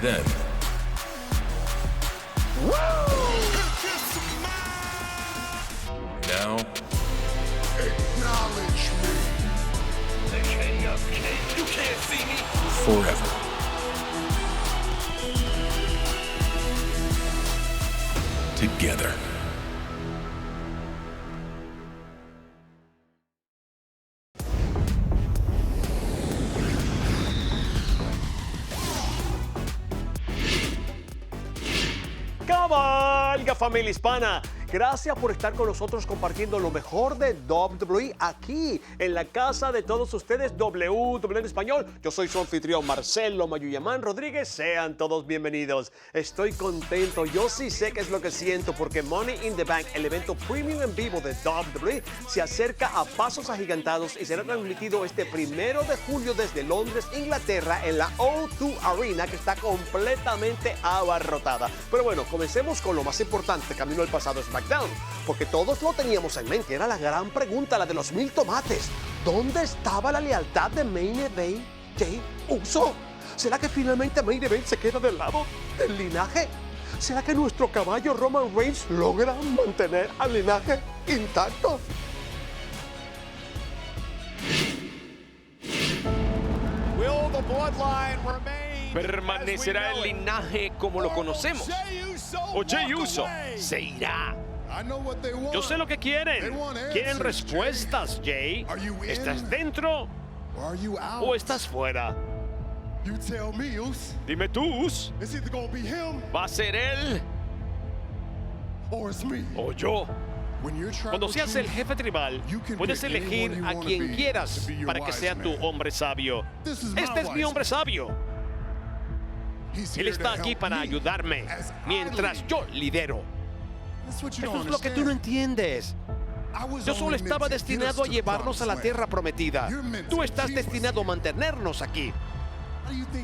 Then, now, Acknowledge me. The king of kings. You can't see me. forever. Together. Cabalga, familia hispana. Gracias por estar con nosotros compartiendo lo mejor de WWE aquí en la casa de todos ustedes, WWE en español. Yo soy su anfitrión Marcelo Mayuyamán Rodríguez. Sean todos bienvenidos. Estoy contento. Yo sí sé qué es lo que siento porque Money in the Bank, el evento premium en vivo de WWE, se acerca a pasos agigantados y será transmitido este 1 de julio desde Londres, Inglaterra, en la O2 Arena, que está completamente abarrotada. Pero bueno, comencemos con lo más importante, camino al pasado SmackDown, porque todos lo teníamos en mente. Era la gran pregunta, la de los 1000 tomates. ¿Dónde estaba la lealtad de Main Event Jey Uso? ¿Será que finalmente Main Event se queda del lado del linaje? ¿Será que nuestro caballo Roman Reigns logra mantener al linaje intacto? Will the bloodline remain? ¿Permanecerá el linaje como lo conocemos? ¿O Jey Uso se irá? Yo sé lo que quieren. Quieren respuestas, Jay. ¿Estás dentro o estás fuera? Dime tú, Us. ¿Va a ser él o yo? Cuando seas el jefe tribal, puedes elegir a quien quieras para que sea tu hombre sabio. Este es mi hombre sabio. Él está aquí para ayudarme mientras yo lidero. Eso es lo que tú no entiendes. Yo solo estaba destinado a llevarnos a la tierra prometida. Tú estás destinado a mantenernos aquí.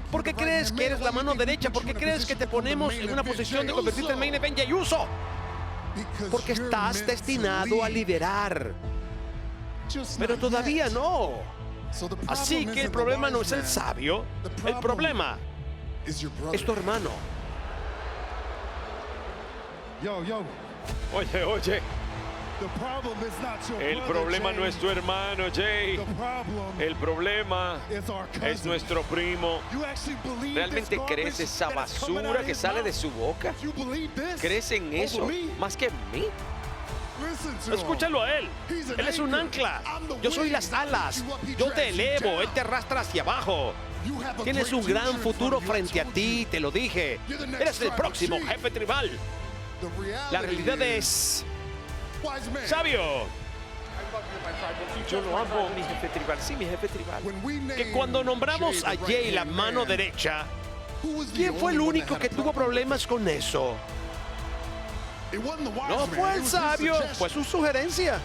¿Por qué crees que eres la mano derecha? ¿Por qué crees que te ponemos en una posición de convertirte en Main Event Jey Uso? Porque estás destinado a liderar. Pero todavía no. Así que el problema no es el sabio. El problema es tu hermano. Oye, oye. El problema no es tu hermano, Jay. El problema es nuestro primo. ¿Realmente crees esa basura que sale de su boca? ¿Crees en eso más que en mí? Escúchalo a él. Él es un ancla. Yo soy las alas. Yo te elevo. Él te arrastra hacia abajo. Tienes un gran futuro frente a ti, te lo dije. Eres el próximo jefe tribal. La realidad es... sabio. Yo lo amo, mi jefe tribal. Sí, mi jefe tribal. Que cuando nombramos a Jay la mano derecha, ¿quién fue el único que tuvo problemas con eso? No fue el sabio, fue su sugerencia.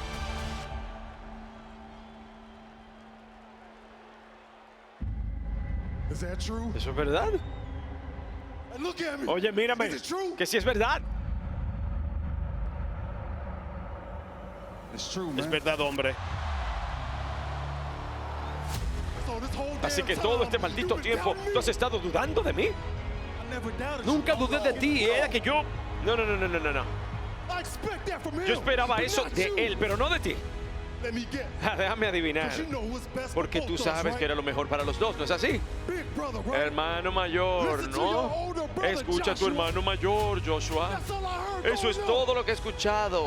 ¿Eso es verdad? Oye, mírame. Que sí es verdad. Es verdad, hombre. Así que todo este maldito tiempo, ¿tú has estado dudando de mí? Nunca dudé de ti, era que yo... No. Yo esperaba eso de él, pero no de ti. Déjame adivinar. Porque tú sabes que era lo mejor para los dos, ¿no es así? Hermano mayor, ¿no? Escucha a tu hermano mayor, Joshua. Eso es todo lo que he escuchado.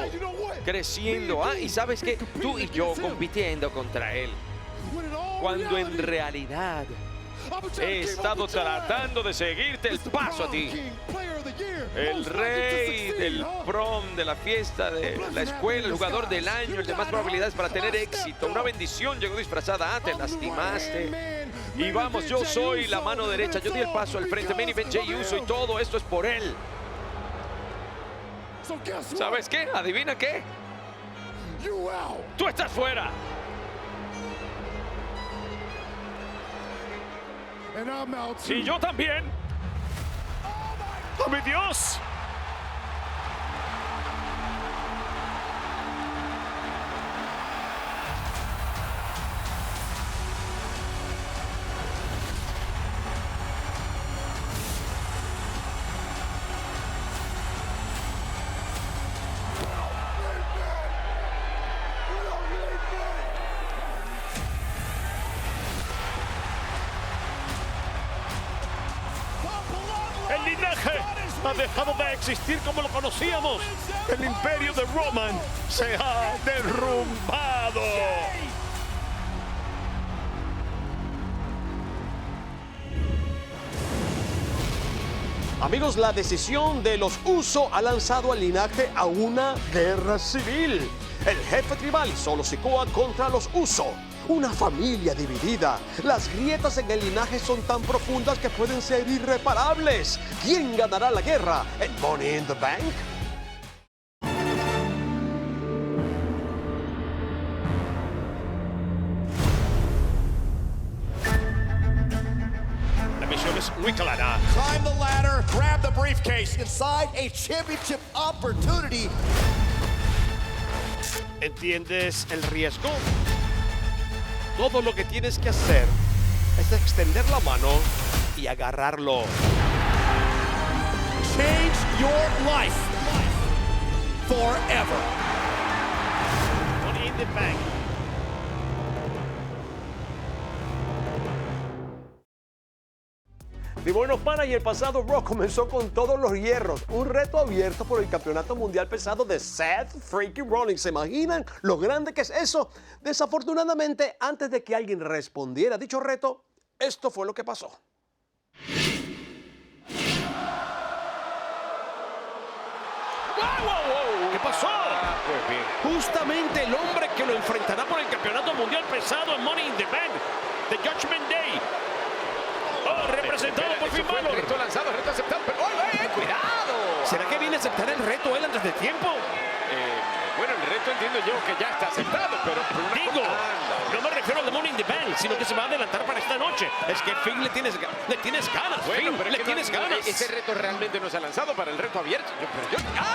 Creciendo. Y sabes que tú y yo compitiendo contra él. Cuando en realidad he estado tratando de seguirte el paso a ti. El rey del prom, de la fiesta, de la escuela, el jugador del año, el de más probabilidades para tener éxito. Una bendición llegó disfrazada. Te lastimaste. Y vamos, yo soy la mano derecha. Yo di el paso al frente. Main Event Jey Uso y todo esto es por él. ¿Sabes qué? ¿Adivina qué? Tú estás fuera. Y yo también. ¡Oh, mi Dios! linaje ha dejado de existir como lo conocíamos. El imperio de Roman se ha derrumbado. Amigos, la decisión de los Uso ha lanzado al linaje a una guerra civil. El jefe tribal Solo Sikoa contra los Uso. Una familia dividida. Las grietas en el linaje son tan profundas que pueden ser irreparables. ¿Quién ganará la guerra en Money in the Bank? La misión es muy clara. Climb the ladder, grab the briefcase. Inside a championship opportunity. ¿Entiendes el riesgo? Todo lo que tienes que hacer es extender la mano y agarrarlo. Change your life forever. Money in the Bank. Mi buenos panas, y el pasado Raw comenzó con todos los hierros. Un reto abierto por el Campeonato Mundial Pesado de Seth freaking Rollins. ¿Se imaginan lo grande que es eso? Desafortunadamente, antes de que alguien respondiera a dicho reto, esto fue lo que pasó. ¿Qué pasó? Pues bien. Justamente el hombre que lo enfrentará por el Campeonato Mundial Pesado en Money in the Bank, The Judgment Day. Oh, representado por Finn Balor. Reto lanzado, reto aceptado. Pero, ¡cuidado! ¿Será que viene a aceptar el reto él antes de tiempo? Bueno, el reto entiendo yo que ya está aceptado, pero por una Digo, no me refiero al de Money in the Bank, sino que se va a adelantar para esta noche. Es que Finn le tienes ganas, Bueno, Finn, pero le es que tienes no, ganas. ese reto realmente no se ha lanzado para el reto abierto.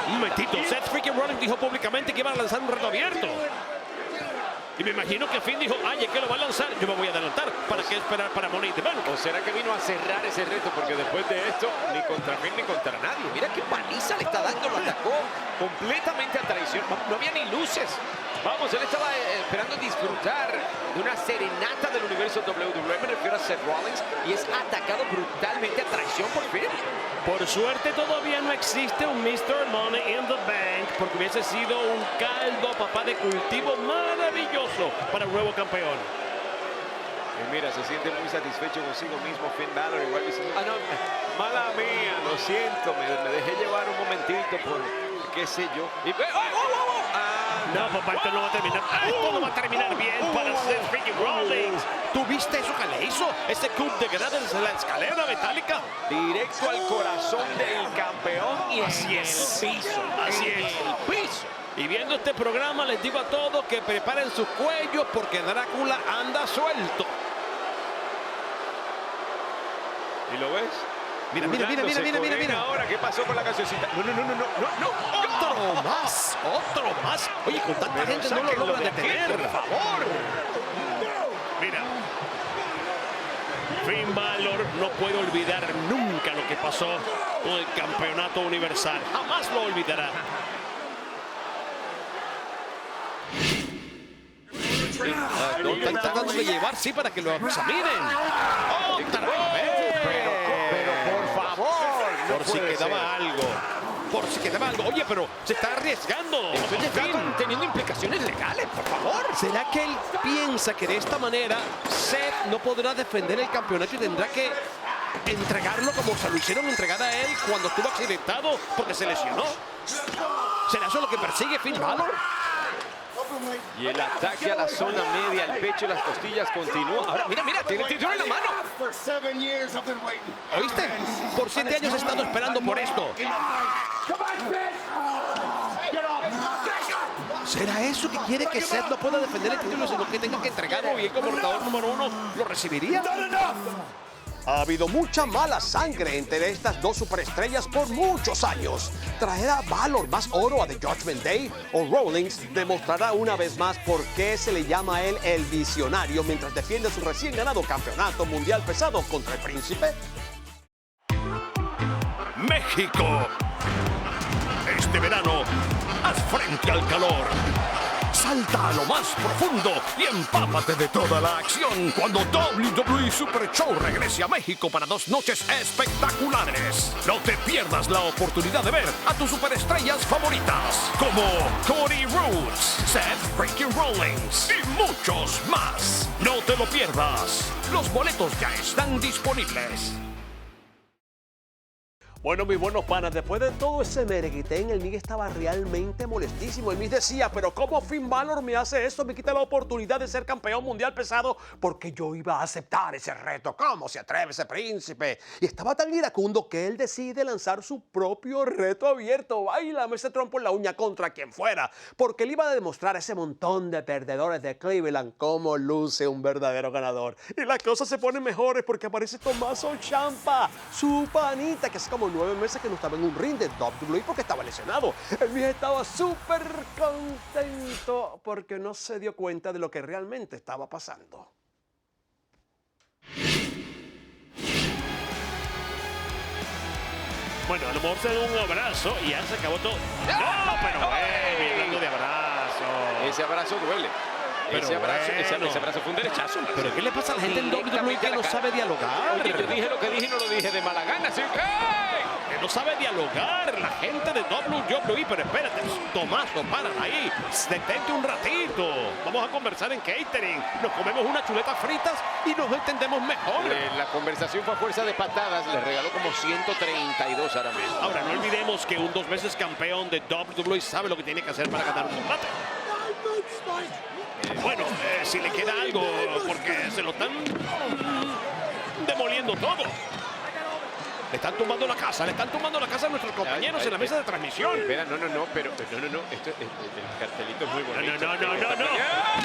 Un momentito, Seth freaking Rollins dijo públicamente que iba a lanzar un reto abierto. Y me imagino que Finn dijo, ay, que lo va a lanzar, yo me voy a adelantar. ¿Para qué esperar para Money in the Bank? ¿O será que vino a cerrar ese reto? Porque después de esto, ni contra Finn ni contra nadie. Mira qué paliza le está dando, lo atacó completamente a traición. No había ni luces. Vamos, él estaba esperando disfrutar de una serenata del universo WWE. Me refiero a Seth Rollins. Y es atacado brutalmente a traición por Finn. Por suerte todavía no existe un Mr. Money in the Bank, porque hubiese sido un caldo papá de cultivo maravilloso para el nuevo campeón. Y mira, se siente muy satisfecho consigo mismo Finn Balor, igual diciendo, no, mala mía, lo siento, me dejé llevar un momentito por qué sé yo. Y, No, papá, esto no va a terminar. Esto no va a terminar bien para Seth freaking Rollins. ¿Tú viste eso que le hizo? Ese coup de grado desde la escalera metálica. directo al corazón del campeón y Así en es. el piso. Así en es. el piso. Y viendo este programa les digo a todos que preparen sus cuellos porque Drácula anda suelto. ¿Y lo ves? Mira, mira, mira, mira, mira, mira, mira. Ahora, ¿qué pasó con la cancioncita? Otro más, otro más. Oye, con tanta gente no lo logran detener. Por favor. Mira. Finn Balor no puede olvidar nunca lo que pasó con el campeonato universal. Jamás lo olvidará. Lo están tratando de llevar, sí, para que lo examinen. ¡Otra vez! Pero por favor. no Por si puede quedaba ser. algo. Por si quedaba algo. Oye, pero se está arriesgando. Esto ya está Finn. teniendo implicaciones legales, por favor. ¿Será que él piensa que de esta manera Seth no podrá defender el campeonato y tendrá que entregarlo como se lo hicieron entregar a él cuando estuvo accidentado porque se lesionó? ¿Será eso lo que persigue Finn Balor? Y el ataque a la zona media, al pecho y las costillas continúa. Ahora, mira, mira, tiene el título en la mano. ¿Oíste? Por 7 años he estado esperando por esto. ¿Será eso que quiere que Seth no pueda defender el título, sino que tenga que entregarlo y él como retador número 1 lo recibiría? Ha habido mucha mala sangre entre estas dos superestrellas por muchos años. ¿Traerá Balor más oro a The Judgment Day? ¿O Rollins demostrará una vez más por qué se le llama a él el visionario mientras defiende su recién ganado campeonato mundial pesado contra el príncipe? México. Este verano, haz frente al calor. Sal Salta a lo más profundo y empápate de toda la acción cuando WWE Super Show regrese a México para 2 noches espectaculares. No te pierdas la oportunidad de ver a tus superestrellas favoritas como Cody Rhodes, Seth freaking Rollins y muchos más. No te lo pierdas. Los boletos ya están disponibles. Bueno, mis buenos panas, después de todo ese merequetén, el Miz estaba realmente molestísimo. El Miz decía, pero ¿cómo Finn Balor me hace esto? Me quita la oportunidad de ser campeón mundial pesado porque yo iba a aceptar ese reto. ¿Cómo se atreve ese príncipe? Y estaba tan iracundo que él decide lanzar su propio reto abierto. Báilame ese trompo en la uña contra quien fuera. Porque él iba a demostrar a ese montón de perdedores de Cleveland cómo luce un verdadero ganador. Y las cosas se ponen mejores porque aparece Tommaso Ciampa, su panita, que hace como 9 meses que no estaba en un ring de WWE porque estaba lesionado. El Miz estaba súper contento porque no se dio cuenta de lo que realmente estaba pasando. Bueno, a lo mejor se da un abrazo y ya se acabó todo. No, pero hablando de abrazo. Ese abrazo duele. Ese abrazo fue un derechazo. ¿Pero qué le pasa a la gente en WWE que no sabe dialogar? Oye, yo dije lo que dije y no lo dije de mala gana. ¿Sí? ¡Hey! Que no sabe dialogar la gente de WWE. Pero espérate, Tommaso, para ahí. Detente un ratito. Vamos a conversar en catering. Nos comemos unas chuletas fritas y nos entendemos mejor. La conversación fue a fuerza de patadas. Le regaló como 132 ahora mismo. Ahora, no olvidemos que un 2 veces campeón de WWE sabe lo que tiene que hacer para ganar un combate. Bueno, si le queda algo, porque se lo están demoliendo todo. Le están tumbando la casa a nuestros compañeros en la mesa de transmisión. Espera, no, pero no. Esto, el cartelito es muy bonito.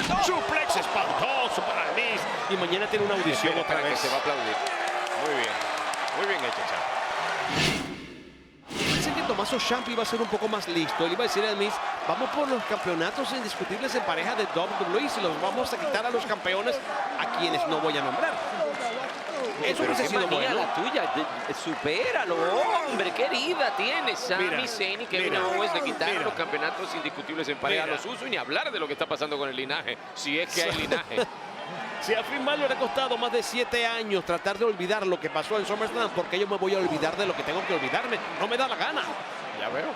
No. Suplex espantoso para el Miz. Y mañana tiene una audición otra vez. Que se va a aplaudir. Muy bien hecho, Ciampa. Pensé que Tommaso Ciampa iba a ser un poco más listo. Él iba a decir al Miz, vamos por los campeonatos indiscutibles en pareja de WWE y los vamos a quitar a los campeones a quienes no voy a nombrar. Eso Pero hubiese qué sido manía bueno. la tuya, supéralo, hombre, qué herida tiene Sami Zayn y Kevin Owens de quitar los campeonatos indiscutibles en pareja a los usos y ni hablar de lo que está pasando con el linaje, si es que hay linaje. Si a Finn Balor le ha costado más de 7 años tratar de olvidar lo que pasó en SummerSlam, ¿por qué yo me voy a olvidar de lo que tengo que olvidarme? No me da la gana. Ya veo.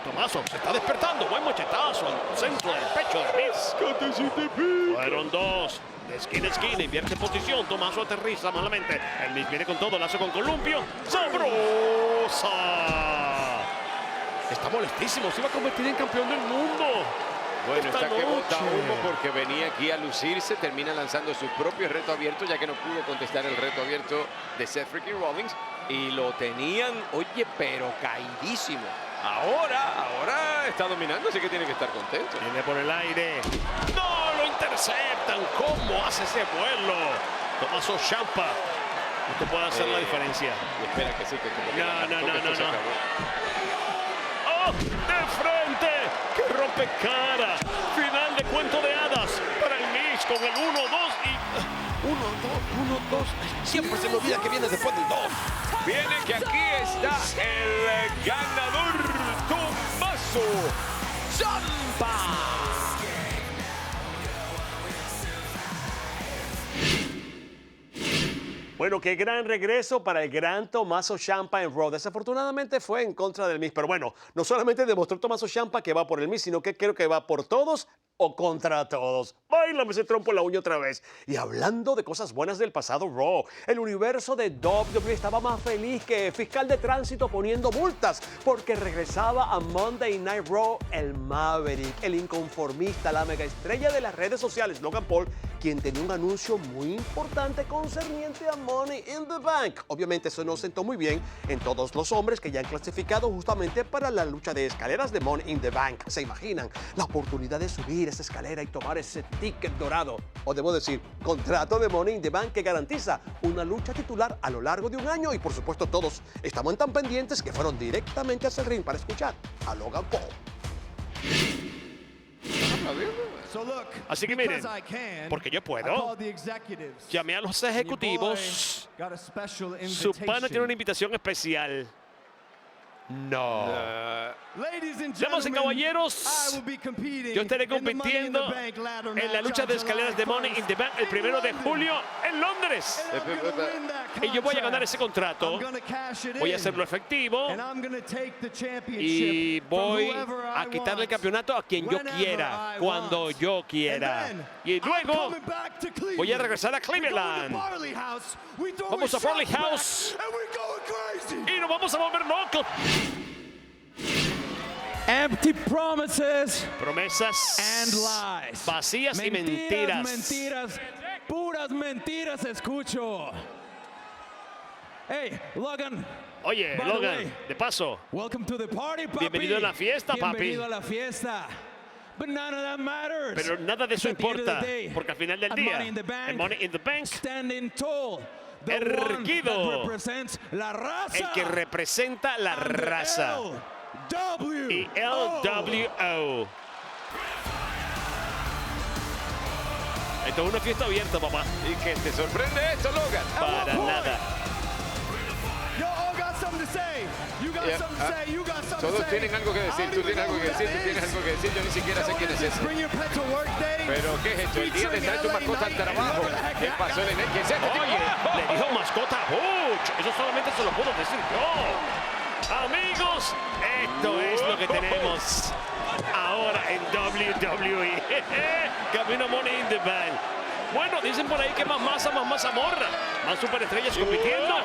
Tommaso, se está despertando. Buen machetazo al centro del pecho de Miz. Fueron 2. De esquina a esquina, invierte posición. Tommaso aterriza malamente. El Miz viene con todo, lazo con columpio. ¡Sabrosa! Está molestísimo. Se iba a convertir en campeón del mundo. Bueno, está que bota humo porque venía aquí a lucirse, termina lanzando su propio reto abierto, ya que no pudo contestar el reto abierto de Seth freaking Rollins y lo tenían, oye, pero caidísimo. Ahora está dominando, así que tiene que estar contento. Viene por el aire. ¡No! Lo interceptan. ¿Cómo hace ese vuelo? Tommaso Ciampa. Esto puede hacer la diferencia. Y espera que sí, que como que No. ¡Oh! ¡De frente! ¡Que rompe cara! Final de cuento de hadas para el Miz con el 1-2 y... 1-2. Siempre se me olvida que viene después del 2. Viene que aquí está el ganador, Tommaso Ciampa. Bueno, qué gran regreso para el gran Tommaso Ciampa en Raw. Desafortunadamente fue en contra del Miz, pero bueno, no solamente demostró Tommaso Ciampa que va por el Miz, sino que creo que va por todos o contra todos. Báilame ese trompo en la uña otra vez. Y hablando de cosas buenas del pasado Raw, el universo de WWE estaba más feliz que fiscal de tránsito poniendo multas porque regresaba a Monday Night Raw el Maverick, el inconformista, la mega estrella de las redes sociales, Logan Paul, quien tenía un anuncio muy importante concerniente a Money in the Bank. Obviamente eso no sentó muy bien en todos los hombres que ya han clasificado justamente para la lucha de escaleras de Money in the Bank. ¿Se imaginan la oportunidad de subir esa escalera y tomar ese ticket dorado? O debo decir, contrato de Money in the Bank que garantiza una lucha titular a lo largo de un año y por supuesto todos estamos tan pendientes que fueron directamente hacia el ring para escuchar a Logan Paul. Así que miren, porque yo puedo, llamé a los ejecutivos. Su pana tiene una invitación especial. No. Damas Damas y caballeros, yo estaré compitiendo en la lucha de escaleras de Money in the Bank el 1 de julio en Londres. Y yo voy a ganar ese contrato. Voy a hacerlo efectivo. Y voy a quitarle el campeonato a quien yo quiera, cuando yo quiera. Y luego voy a regresar a Cleveland. Vamos a Farley House. Y nos vamos a volver locos. Empty promises Promesas and lies. vacías y mentiras. Mentiras, puras mentiras escucho. Hey, Logan. Oye, By the Logan, way, de paso, welcome to the party, papi. Bienvenido a la fiesta, papi. Bienvenido a la fiesta. But none of that matters. pero nada de eso At the end of the importa, day, porque al final del at día, Money in the Bank, el Money in the Bank, standing tall, the erguido, one that represents la raza. el que representa la and the raza, LWO. y LWO. Esto es una fiesta abierta, papá. ¿Y qué te sorprende esto, Logan? Para nada. Yo all got something to say. You got something to say. You got something to Todos say. tienen algo que decir, tú tienes algo que decir, tú tienes algo que decir, yo ni siquiera sé quién es ese. Bring your pet to work day. Pero ¿qué es esto? El día de traer tu mascota al trabajo. ¿Qué pasó? ¿Quién es este tipo? Oye, le dijo mascota a Butch. Eso solamente se lo puedo decir yo. Amigos, esto es lo que tenemos ahora en WWE. Camino Money in the Bank. Bueno, dicen por ahí que más masa, más mazamorra. Más superestrellas compitiendo.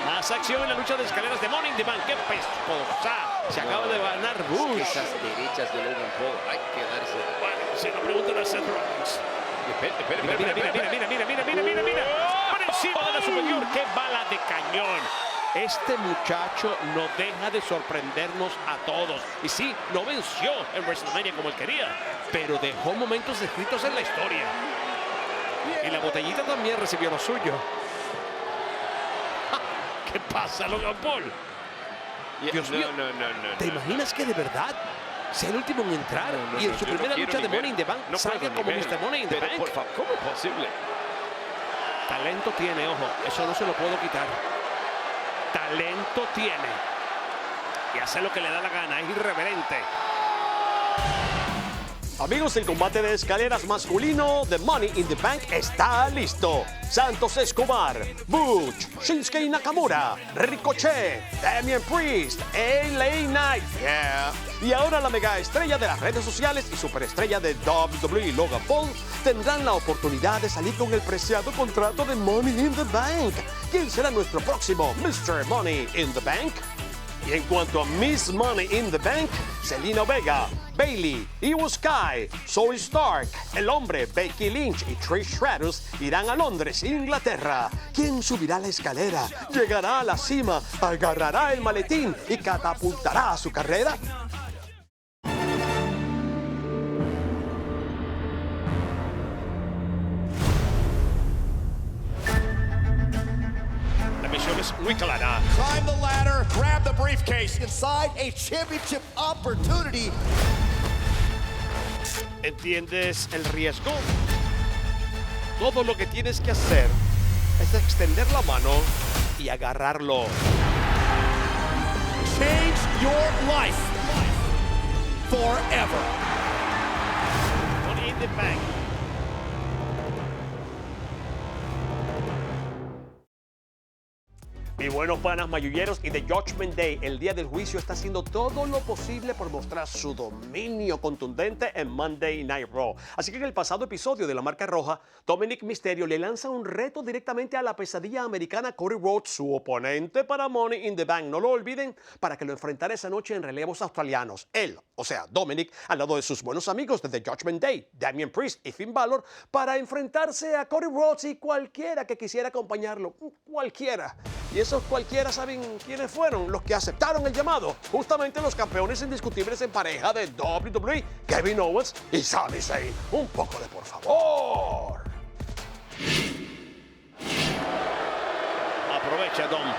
Más acción en la lucha de escaleras de Money in the Bank. ¡Qué pestosa! Se acaba de ganar Butch. Esas derechas de Logan Paul, hay que darse. Bueno, se lo preguntan a Seth Rollins. Mira. Por encima de la superior, qué bala de cañón. Este muchacho no deja de sorprendernos a todos. Y sí, no venció en WrestleMania como él quería, pero dejó momentos escritos en la historia. Y la botellita también recibió lo suyo. ¿Qué pasa, Logan Paul? Dios mío, ¿te imaginas que de verdad sea el último en entrar y en su primera lucha de Money in the Bank salga como Mr. Money in the Bank? Por favor, ¿cómo es posible? Talento tiene, ojo, eso no se lo puedo quitar. Talento tiene. Y hace lo que le da la gana, es irreverente. Amigos, el combate de escaleras masculino de Money in the Bank está listo. Santos Escobar, Butch, Shinsuke Nakamura, Ricochet, Damian Priest, LA Knight, y ahora la mega estrella de las redes sociales y superestrella de WWE, Logan Paul, tendrán la oportunidad de salir con el preciado contrato de Money in the Bank. ¿Quién será nuestro próximo Mr. Money in the Bank? Y en cuanto a Miss Money in the Bank, Zelina Vega, Bayley, Io Sky, Zoe Stark, El Hombre, Becky Lynch y Trish Stratus irán a Londres, Inglaterra. ¿Quién subirá la escalera? ¿Llegará a la cima? ¿Agarrará el maletín y catapultará a su carrera? La misión es muy clara. Climb the ladder, grab the briefcase. Inside a championship opportunity. ¿Entiendes el riesgo? Todo lo que tienes que hacer es extender la mano y agarrarlo. Change your life forever. Money in the Bank. Mi buenos panas mayulleros y The Judgment Day, el día del juicio está haciendo todo lo posible por mostrar su dominio contundente en Monday Night Raw. Así que en el pasado episodio de La Marca Roja, Dominic Mysterio le lanza un reto directamente a la pesadilla americana Cody Rhodes, su oponente para Money in the Bank. No lo olviden, para que lo enfrentara esa noche en relevos australianos. Él, o sea, Dominic, al lado de sus buenos amigos de The Judgment Day, Damian Priest y Finn Balor, para enfrentarse a Cody Rhodes y cualquiera que quisiera acompañarlo. Cualquiera. Y esos cualquiera, ¿saben quiénes fueron? Los que aceptaron el llamado. Justamente los campeones indiscutibles en pareja de WWE, Kevin Owens y Sami Zayn. Un poco de por favor. Aprovecha, Dom.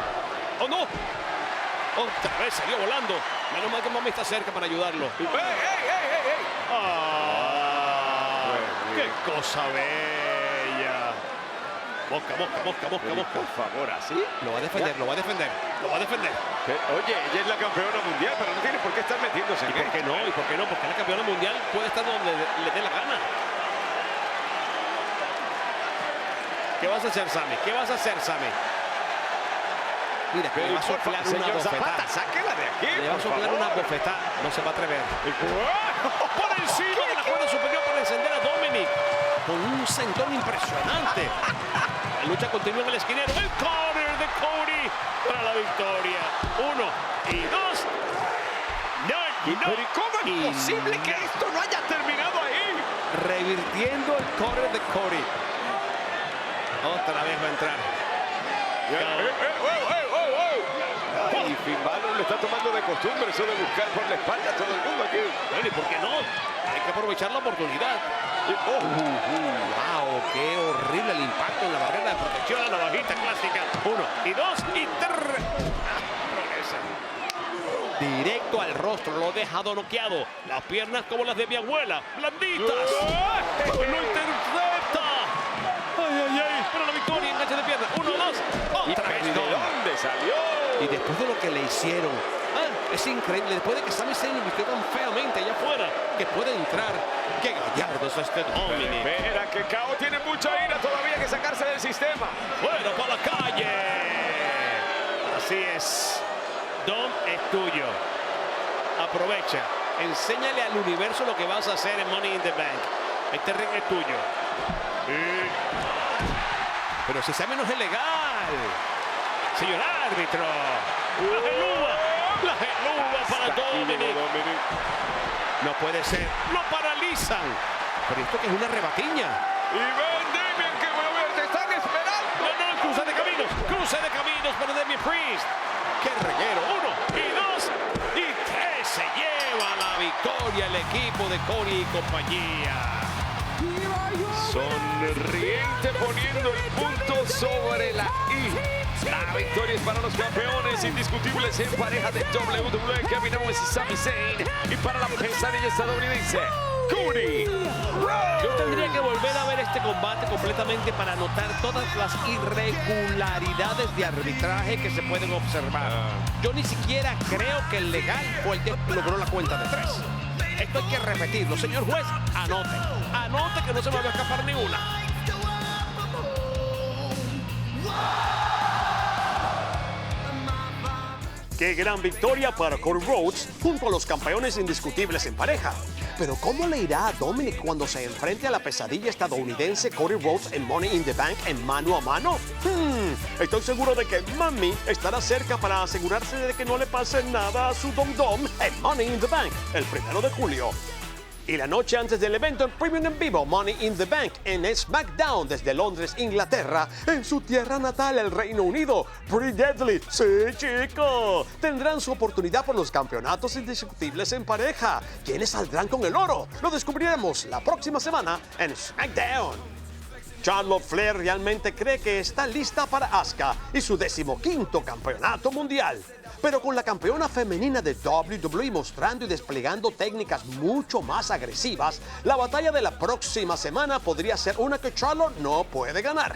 ¡Oh, no! Otra vez salió volando. Menos mal que Mami está cerca para ayudarlo. ¡Ey! ¡Ah! ¡Qué cosa bella! Oye, por favor, ¿así? Lo va a defender, lo va a defender, lo va a defender. Oye, ella es la campeona mundial, pero no tiene por qué estar metiéndose en ¿Por qué no? ¿Y por qué no? Porque la campeona mundial puede estar donde le dé la gana. ¿Qué vas a hacer, Sami? ¿Qué vas a hacer, Sami? Mira, que le va a soplar una señor bofetada. Zapata, sáquela de aquí, Le va a por soplar favor. una bofetada. No se va a atrever. Por encima de la cuerda superior para encender a Dominic. Con un sentón impresionante. La lucha continúa en el esquinero. El corner de Cody para la victoria. 1 y 2. Pero ¿y cómo es posible que esto no haya terminado ahí? Revirtiendo el corner de Cody. Otra vez va a entrar. Y Finn Balor le está tomando de costumbre eso de buscar por la espalda a todo el mundo aquí. Bueno, ¿y por qué no? Hay que aprovechar la oportunidad. ¡Wow! ¡Qué horrible el impacto en la barrera de protección! La navajita clásica. 1 y 2 y 3. Progresa. Directo al rostro, lo ha dejado noqueado. Las piernas como las de mi abuela, blanditas. ¡Lo intercepta! ¡Ay, ay, ay! Para la victoria, enganche de pierna. 1, 2. Otra vez. ¿De dónde salió? Y después de lo que le hicieron, es increíble, después de que Sami Zayn invirtió tan feamente allá afuera, que puede entrar. ¡Qué gallardo es este Dominic! Espera, que K.O. tiene mucha ira todavía que sacarse del sistema. ¡Fuera para la calle! Así es. Dom es tuyo. Aprovecha. Enséñale al universo lo que vas a hacer en Money in the Bank. Este ring es tuyo. Pero si Sami no es legal. Señor árbitro. La geluba para Dominic. No puede ser. Lo paralizan. Pero esto que es una rebatiña. Y ven, Damien, que te están esperando. No, cruce de caminos. Cruce de caminos para Damien Priest. ¡Qué reguero! 1 y 2 y 3. Se lleva la victoria el equipo de Cody y compañía. Sonriente poniendo el punto sobre la I. La victoria es para los campeones indiscutibles en pareja de WWE, Kevin Owens y Sami Zayn. Y para la pesadilla estadounidense, Cody Rhodes. Yo tendría que volver a ver este combate completamente para notar todas las irregularidades de arbitraje que se pueden observar. Yo ni siquiera creo que el legal fue el que logró la cuenta de 3. Esto hay que repetirlo. Señor juez, anote. Anote que no se me va a escapar ni una. ¡Qué gran victoria para Cody Rhodes junto a los campeones indiscutibles en pareja! Pero ¿cómo le irá a Dominic cuando se enfrente a la pesadilla estadounidense Cody Rhodes en Money in the Bank en mano a mano? Estoy seguro de que Mami estará cerca para asegurarse de que no le pase nada a su Dom en Money in the Bank el 1 de julio. Y la noche antes del evento en Premium en vivo, Money in the Bank en SmackDown desde Londres, Inglaterra, en su tierra natal, el Reino Unido. Pretty Deadly, sí, chico. Tendrán su oportunidad por los campeonatos indiscutibles en pareja. ¿Quiénes saldrán con el oro? Lo descubriremos la próxima semana en SmackDown. Charlotte Flair realmente cree que está lista para Asuka y su 15º campeonato mundial. Pero con la campeona femenina de WWE mostrando y desplegando técnicas mucho más agresivas, la batalla de la próxima semana podría ser una que Charlotte no puede ganar.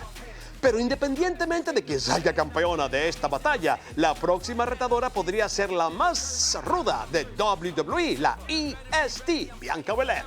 Pero independientemente de quién salga campeona de esta batalla, la próxima retadora podría ser la más ruda de WWE, la EST, Bianca Belair.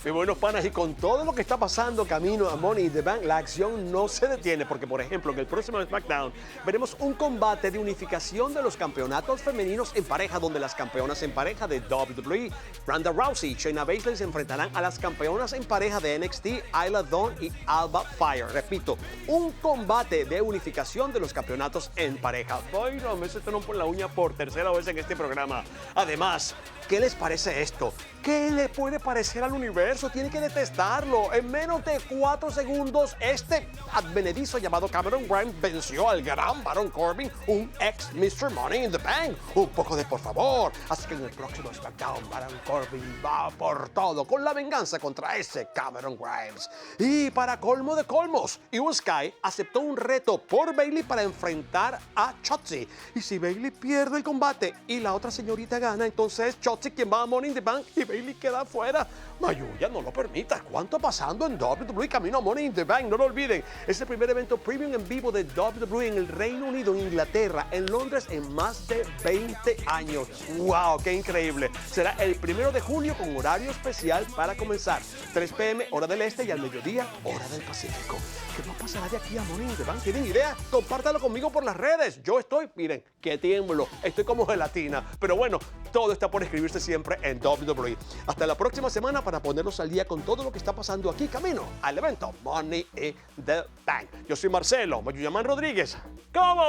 Mis buenos panas, y con todo lo que está pasando camino a Money in the Bank, la acción no se detiene porque, por ejemplo, en el próximo SmackDown veremos un combate de unificación de los campeonatos femeninos en pareja, donde las campeonas en pareja de WWE, Ronda Rousey y Shayna Baszler, se enfrentarán a las campeonas en pareja de NXT, Isla Dawn y Alba Fire. Repito, un combate de unificación de los campeonatos en pareja. Ay, no, me estoy por la uña por tercera vez en este programa. Además, ¿qué les parece esto? ¿Qué le puede parecer al universo? Tiene que detestarlo. En menos de 4 segundos, este advenedizo llamado Cameron Grimes venció al gran Baron Corbin, un ex Mr. Money in the Bank. Un poco de por favor. Así que en el próximo SmackDown, Baron Corbin va por todo con la venganza contra ese Cameron Grimes. Y para colmo de colmos, Io Sky aceptó un reto por Bayley para enfrentar a Shotzi. Y si Bayley pierde el combate y la otra señorita gana, entonces Shotzi quien va a Money in the Bank y Bailey queda fuera. Mayuya, no lo permita. ¿Cuánto pasando en WWE camino a Money in the Bank? No lo olviden. Es el primer evento premium en vivo de WWE en el Reino Unido, en Inglaterra, en Londres en más de 20 años. ¡Wow! ¡Qué increíble! Será el 1 de julio con horario especial para comenzar. 3 p.m. hora del este y al mediodía hora del Pacífico. ¿Qué más pasará de aquí a Money in the Bank? ¿Tienen idea? Compártalo conmigo por las redes. Yo estoy, miren, que tiemblo. Estoy como gelatina. Pero bueno, todo está por escribirse siempre en WWE. Hasta la próxima semana para ponernos al día con todo lo que está pasando aquí camino al evento Money in the Bank. Yo soy Marcelo Mayuyamán Rodríguez. ¡Como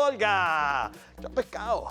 Olga! ¡Ya pescado!